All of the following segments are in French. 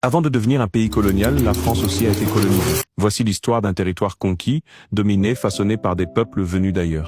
Avant de devenir un pays colonial, la France aussi a été colonisée. Voici l'histoire d'un territoire conquis, dominé, façonné par des peuples venus d'ailleurs.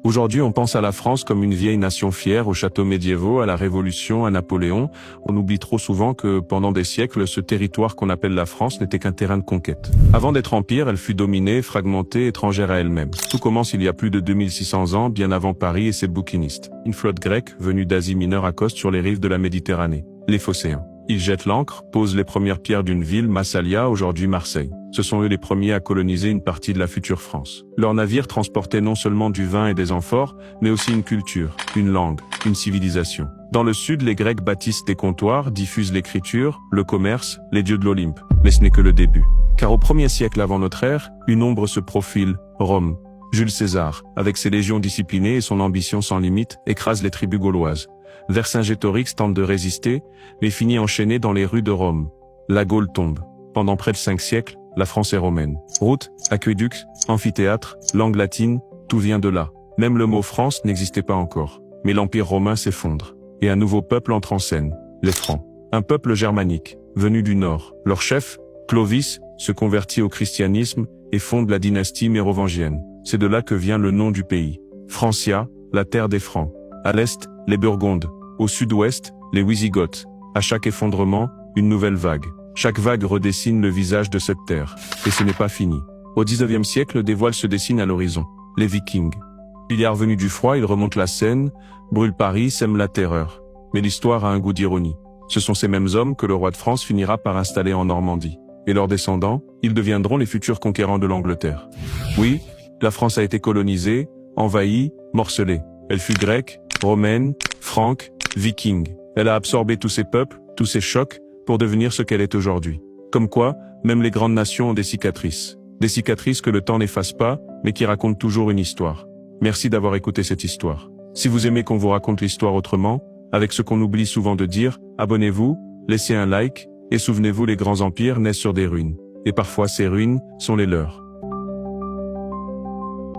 Aujourd'hui, on pense à la France comme une vieille nation fière aux châteaux médiévaux, à la Révolution, à Napoléon. On oublie trop souvent que, pendant des siècles, ce territoire qu'on appelle la France n'était qu'un terrain de conquête. Avant d'être empire, elle fut dominée, fragmentée, étrangère à elle-même. Tout commence il y a plus de 2600 ans, bien avant Paris et ses bouquinistes. Une flotte grecque, venue d'Asie mineure, accoste sur les rives de la Méditerranée, les Phocéens. Ils jettent l'ancre, posent les premières pierres d'une ville, Massalia, aujourd'hui Marseille. Ce sont eux les premiers à coloniser une partie de la future France. Leurs navires transportaient non seulement du vin et des amphores, mais aussi une culture, une langue, une civilisation. Dans le sud, les Grecs bâtissent des comptoirs, diffusent l'écriture, le commerce, les dieux de l'Olympe. Mais ce n'est que le début. Car au 1er siècle avant notre ère, une ombre se profile, Rome. Jules César, avec ses légions disciplinées et son ambition sans limite, écrase les tribus gauloises. Vercingétorix tente de résister, mais finit enchaîné dans les rues de Rome. La Gaule tombe. Pendant près de 5 siècles, la France est romaine. Routes, aqueducs, amphithéâtres, langue latine, tout vient de là. Même le mot France n'existait pas encore. Mais l'Empire romain s'effondre. Et un nouveau peuple entre en scène, les Francs. Un peuple germanique, venu du nord. Leur chef, Clovis, se convertit au christianisme et fonde la dynastie mérovingienne. C'est de là que vient le nom du pays. Francia, la terre des Francs. À l'est, les Burgondes. Au sud-ouest, les Wisigoths. À chaque effondrement, une nouvelle vague. Chaque vague redessine le visage de cette terre. Et ce n'est pas fini. Au 19e siècle, des voiles se dessinent à l'horizon. Les Vikings. Pillards venus du froid, ils remontent la Seine, brûlent Paris, sèment la terreur. Mais l'histoire a un goût d'ironie. Ce sont ces mêmes hommes que le roi de France finira par installer en Normandie. Et leurs descendants, ils deviendront les futurs conquérants de l'Angleterre. Oui, la France a été colonisée, envahie, morcelée. Elle fut grecque, romaine, franque, viking. Elle a absorbé tous ces peuples, tous ces chocs, pour devenir ce qu'elle est aujourd'hui. Comme quoi, même les grandes nations ont des cicatrices. Des cicatrices que le temps n'efface pas, mais qui racontent toujours une histoire. Merci d'avoir écouté cette histoire. Si vous aimez qu'on vous raconte l'histoire autrement, avec ce qu'on oublie souvent de dire, abonnez-vous, laissez un like, et souvenez-vous, les grands empires naissent sur des ruines. Et parfois ces ruines sont les leurs.